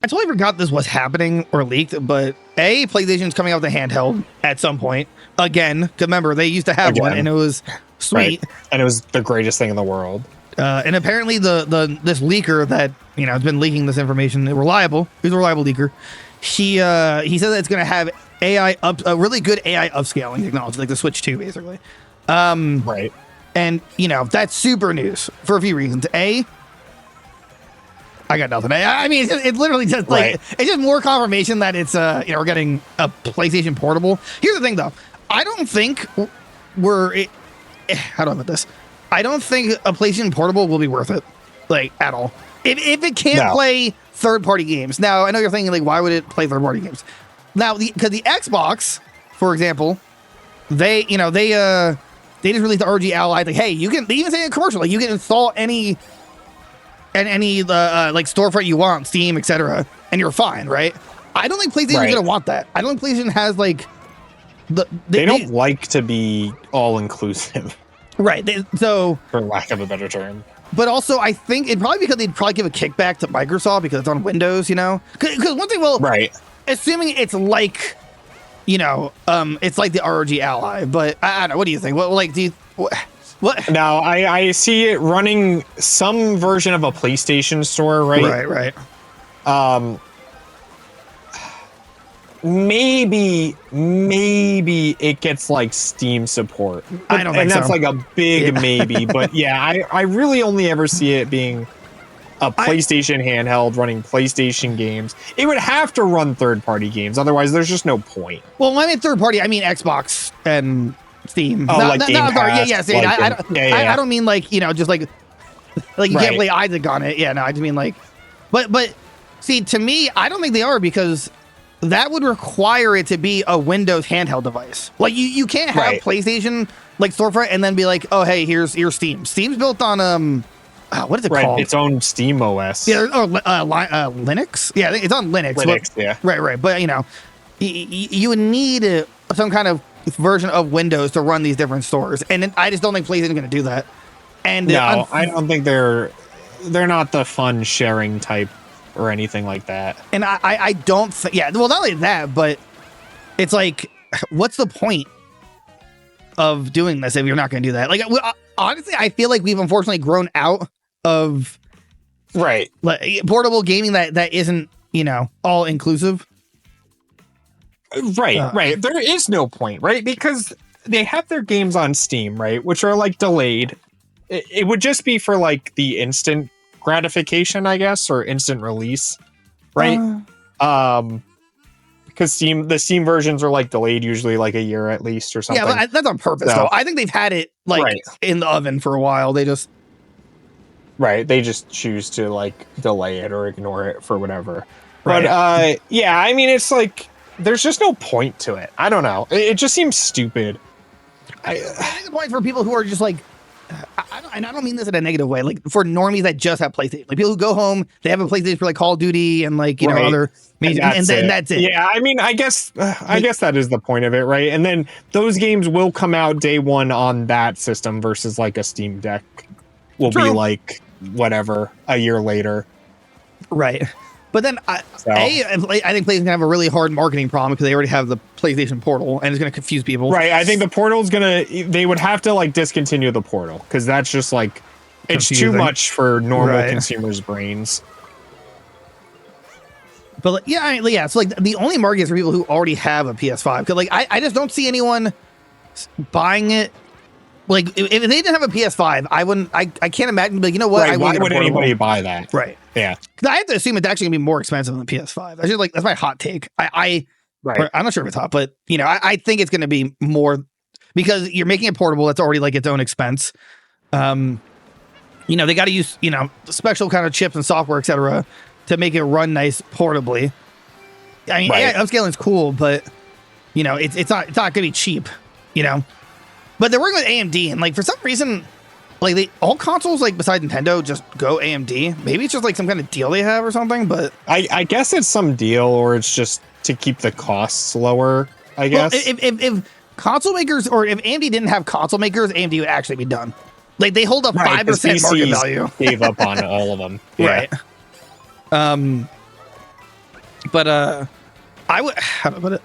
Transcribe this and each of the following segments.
I totally forgot this was happening or leaked, but PlayStation's coming out with a handheld at some point. Again, 'cause remember, they used to have one, and it was sweet. Right. And it was the greatest thing in the world. And apparently this leaker that, has been leaking this information, he's a reliable leaker. He said that it's going to have a really good AI upscaling technology, like the Switch 2, basically. Right. And, that's super news for a few reasons. I got nothing. I mean, it's literally just it's just more confirmation that it's, we're getting a PlayStation Portable. Here's the thing, though. I don't think how do I put this? I don't think a PlayStation Portable will be worth it, at all. If it can't play third-party games. Now, I know you're thinking, why would it play third-party games? Now, because the Xbox, for example, they just released the RG Ally. Hey, you can, they even say in a commercial, you can install any storefront you want, Steam, etc., and you're fine, right? I don't think PlayStation's gonna want that. I don't think PlayStation has they don't like to be all inclusive, right? So, for lack of a better term. But also, I think it'd probably because they'd probably give a kickback to Microsoft because it's on Windows, Because one thing, assuming it's it's like the ROG Ally, but I don't know. What do you think? What? Now, I see it running some version of a PlayStation store, right? Right. Maybe it gets Steam support. I don't think and that's so. a big maybe. But yeah, I really only ever see it being a PlayStation handheld running PlayStation games. It would have to run third-party games, otherwise there's just no point. Well, when I mean third-party, I mean Xbox and Steam. Oh, Game Pass. I don't mean just you can't play Isaac on it. Yeah, no, I just mean but see, to me, I don't think they are because that would require it to be a Windows handheld device. You can't have PlayStation storefront and then be oh, hey, here's Steam. Steam's built on what is it called? Its own Steam OS. Yeah, Linux. Yeah, it's on Linux. Yeah. Right. But you would need some kind of version of Windows to run these different stores, and I just don't think PlayStation's going to do that. And no, I don't think they're not the fun sharing type or anything like that. And I don't think, well, not only that, but it's what's the point of doing this if you're not going to do that? Honestly, I feel like we've unfortunately grown out of portable gaming that isn't, all inclusive. Right. There is no point, right? Because they have their games on Steam, right? Which are delayed. It would just be for the instant gratification, I guess, or instant release, right? Because the Steam versions are delayed usually a year at least or something. Yeah, but that's on purpose though. I think they've had it in the oven for a while. They just they just choose to delay it or ignore it for whatever. But I mean, it's there's just no point to it. I don't know. It just seems stupid. I think the point for people who are just I don't mean this in a negative way. For normies that just have PlayStation, people who go home, they have a PlayStation for Call of Duty and other, and that's it. Yeah, I mean, I guess that is the point of it, right? And then those games will come out day one on that system versus a Steam Deck will be whatever a year later, right? But then I think PlayStation's gonna have a really hard marketing problem because they already have the PlayStation Portal and it's gonna confuse people. Right. I think the Portal's they would have to discontinue the Portal because that's just it's confusing. too much for normal consumers' brains. But so the only market is for people who already have a PS5 because I just don't see anyone buying it. If they didn't have a PS5, I wouldn't. I can't imagine. You know what? Right, why would anybody buy that? Right. Yeah. Because I have to assume it's actually gonna be more expensive than the PS5. That's just that's my hot take. I'm not sure if it's hot, but I think it's gonna be more because you're making it portable. That's already its own expense. They got to use special kind of chips and software, etc., to make it run nice portably. I mean, AI upscaling is cool, but it's not gonna be cheap. But they're working with AMD, and for some reason, all consoles besides Nintendo just go AMD. Maybe it's just some kind of deal they have or something. But I guess it's some deal, or it's just to keep the costs lower. I guess if console makers or if AMD didn't have console makers, AMD would actually be done. They hold up 5% market value. Gave up on all of them. Yeah. Right. But I would how do I put it?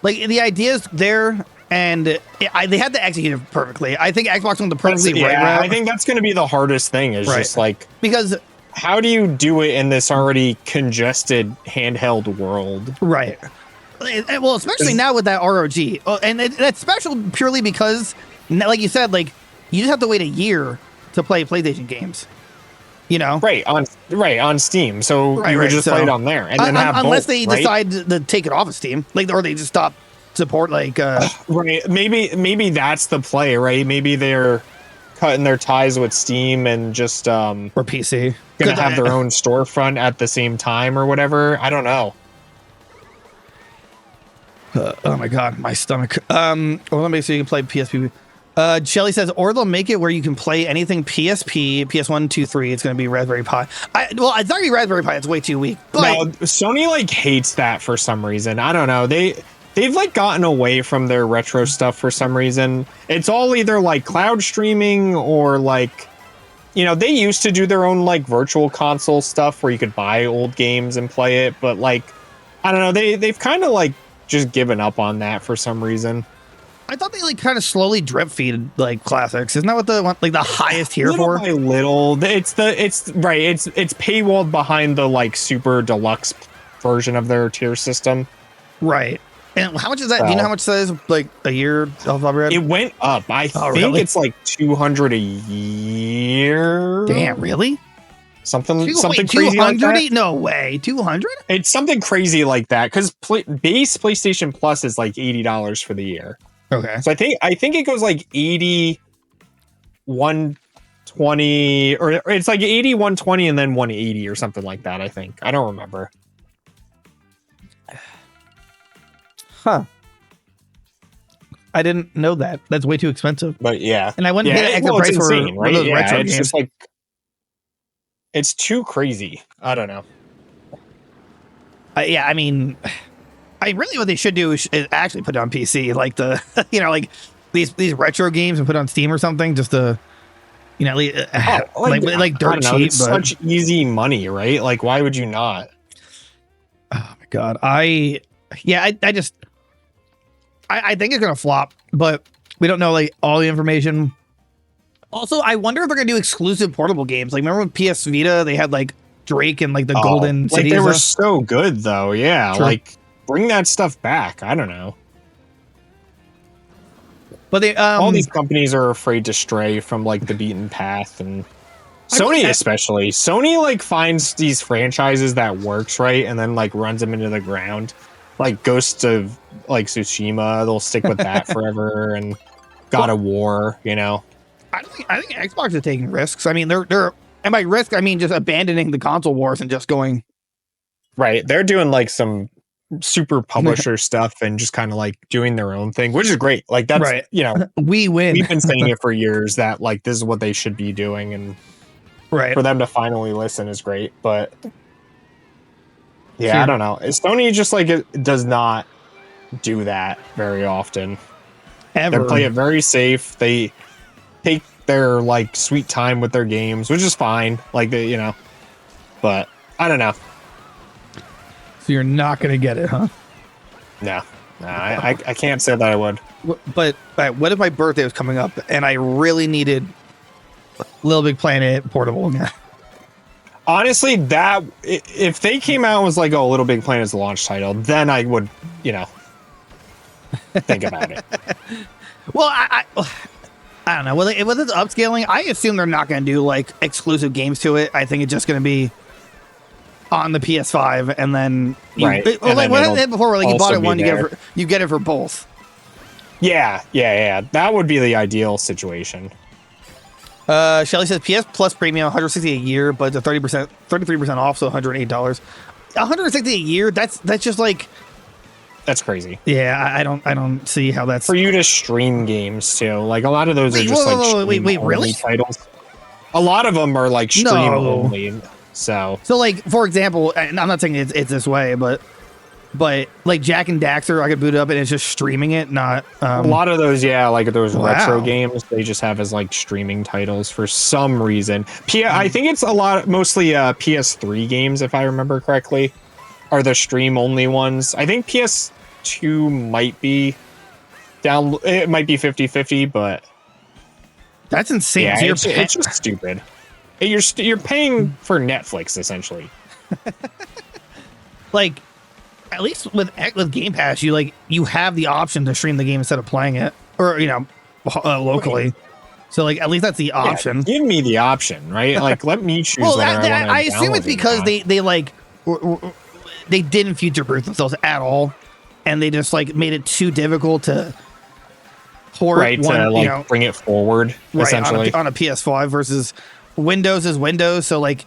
Like the idea's there, and they had to execute it perfectly. I think Xbox went the perfectly right route. I think that's going to be the hardest thing. Is just like because how do you do it in this already congested handheld world? Right. Well, especially now with that ROG, and that's special purely because, like you said, like you just have to wait a year to play PlayStation games. You know, right on Steam, so you would just play it on there, and then have unless both, they decide to take it off of Steam, like, or they just stop support, like, right. Maybe that's the play, right? Maybe they're cutting their ties with Steam and just or PC gonna have their own storefront at the same time or whatever. I don't know. Oh my god, my stomach. Or let me make sure you can play PSP. Shelly says, or they'll make it where you can play anything PSP, PS1, 2, 3. It's going to be Raspberry Pi. Well, it's not going to be Raspberry Pi. It's way too weak. But no, Sony like hates that for some reason. I don't know. They've like gotten away from their retro stuff for some reason. It's all either like cloud streaming or like, you know, they used to do their own like virtual console stuff where you could buy old games and play it. But like, I don't know. They've kind of like just given up on that for some reason. I thought they like kind of slowly drip feed like classics. Isn't that what the highest tier little for? By little, it's paywalled behind the like super deluxe version of their tier system. Right. And how much is that? So, do you know how much that is? Like a year off the top of your head? It went up. I think really? It's like $200 a year. Damn, really? Something crazy like that? No way. 200? It's something crazy like that because base PlayStation Plus is like $80 for the year. Okay. So I think it goes like 80, 120, or it's like 80, 120, and then 180 or something like that, I think. I don't remember. Huh. I didn't know that. That's way too expensive. But yeah. And I wouldn't pay the extra price insane, for those retro it's games. Just like, it's too crazy. I don't know. Yeah, I mean... really what they should do is actually put it on PC, like the, you know, like these retro games and put it on Steam or something, just to, you know, like dirt cheap. It's such easy money, right? Like, why would you not? Oh my god, I think it's gonna flop, but we don't know like all the information. Also, I wonder if they're gonna do exclusive portable games. Like, remember with PS Vita, they had like Drake and like the Golden City. They were so good though. Yeah, True. Like. Bring that stuff back. I don't know. But they all these companies are afraid to stray from like the beaten path, and Sony especially. Sony like finds these franchises that works right and then like runs them into the ground. Like Ghost of like Tsushima, they'll stick with that forever, and God of War, you know. I think Xbox is taking risks. I mean, they're and by risk I mean just abandoning the console wars and just going right. They're doing like some super publisher stuff and just kind of like doing their own thing, which is great. Like that's right. You know, we win. We've been saying it for years that like this is what they should be doing, and for them to finally listen is great. But yeah, I don't know. Sony just like it does not do that very often. Ever. They play it very safe. They take their like sweet time with their games, which is fine. Like they, you know, but I don't know. So you're not going to get it, huh? No, I can't say that I would. But what if my birthday was coming up and I really needed Little Big Planet portable? Honestly, that if they came out and was like, "Oh, Little Big Planet's the launch title," then I would, you know, think about it. Well, I don't know. With its upscaling, I assume they're not going to do like exclusive games to it. I think it's just going to be on the PS5, and then right. Like what I did before, where like you bought it one, you get it for both. Yeah. That would be the ideal situation. Shelly says PS Plus Premium $160 a year, but it's a 33% off, so $108. $160 a year. That's just like that's crazy. Yeah, I don't see how that's for you to stream games too. Like a lot of those are just wait, really? Titles. A lot of them are like stream only. So like for example, and I'm not saying it's this way, but like Jack and Daxter, I could boot it up and it's just streaming it, not a lot of those, like those retro games, they just have as like streaming titles for some reason. I think it's mostly PS3 games, if I remember correctly. are the stream only ones. I think PS2 might be down. It might be 50-50, but that's insane. yeah, So it's just stupid. You're paying for Netflix essentially. Like, at least with Game Pass, you have the option to stream the game instead of playing it, or locally. So like, at least that's the option. Yeah, give me the option, right? Like, let me choose. Well, whether I assume it's because they didn't future-proof themselves at all, and they just like made it too difficult to port bring it forward essentially on a PS5 versus Windows is Windows. So like,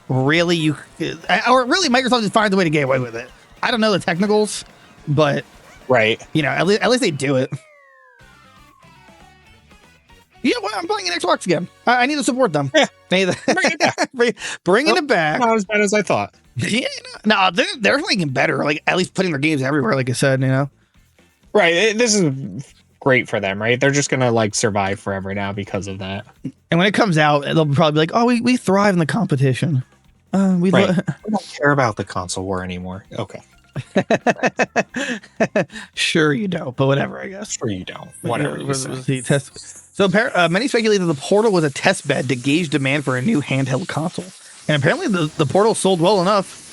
really, Microsoft just finds a way to get away with it. I don't know the technicals, but at least they do it. You know what? I'm buying an Xbox again. I need to support them. Yeah. Bringing it back. Not as bad as I thought. Yeah, no, they're making better. Like, at least putting their games everywhere, like I said, Right. This is great for them, right? They're just gonna like survive forever now because of that. And when it comes out, they'll probably be like, "Oh, we thrive in the competition. We don't care about the console war anymore." Okay. Sure you don't, but whatever, I guess. Sure you don't. Whatever. So many speculate that the Portal was a test bed to gauge demand for a new handheld console, and apparently the Portal sold well enough.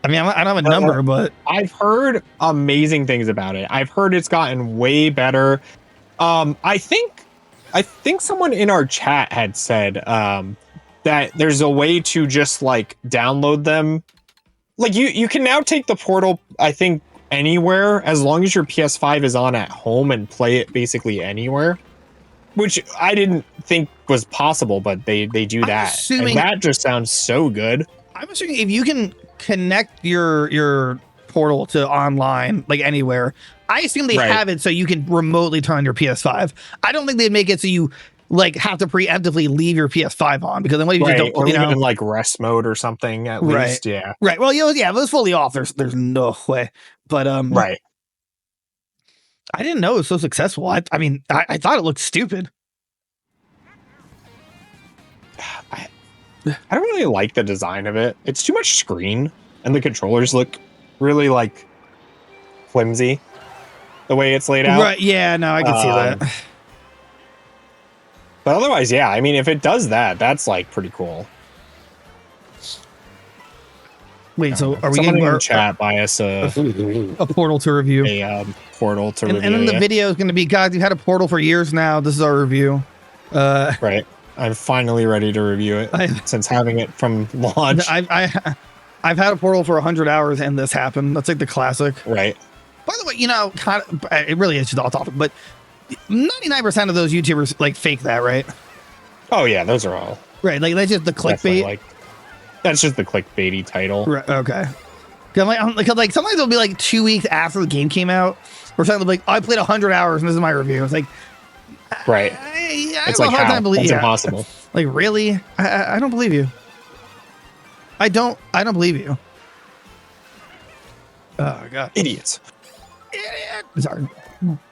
I mean, I don't have a number, but I've heard amazing things about it. I've heard it's gotten way better. I think someone in our chat had said that there's a way to just like download them. Like you can now take the Portal, I think, anywhere as long as your PS5 is on at home and play it basically anywhere. Which I didn't think was possible, but they do that. And that just sounds so good. I'm assuming if you can connect your Portal to online, like anywhere, I assume they have it so you can remotely turn on your PS5. I don't think they'd make it so you like have to preemptively leave your PS5 on, because then what if you just don't, or even in like rest mode or something at least. Yeah. Right. Well, if it was fully off, there's no way. But I didn't know it was so successful. I mean, I thought it looked stupid. I don't really like the design of it. It's too much screen, and the controllers look really like flimsy the way it's laid out. Right. Yeah. No, I can see that. But otherwise, yeah. I mean, if it does that, that's like pretty cool. Wait, so are we getting our chat by us a Portal to review? A Portal to review. And then the video is going to be, guys, you've had a Portal for years now. This is our review. Right. I'm finally ready to review it since having it from launch. I've had a Portal for 100 hours and this happened. That's like the classic. Right. By the way, it really is just off topic, but 99% of those YouTubers like fake that, right? Oh yeah, those are all right. Like that's just the clickbait. That's just the clickbaity title. Right. Okay. Like sometimes it'll be like 2 weeks after the game came out, or something like, I played 100 hours and this is my review. It's like, right. It's like, how? It's impossible. Like, really? I don't believe you. I don't believe you. Oh god. Idiots. Idiot. Sorry.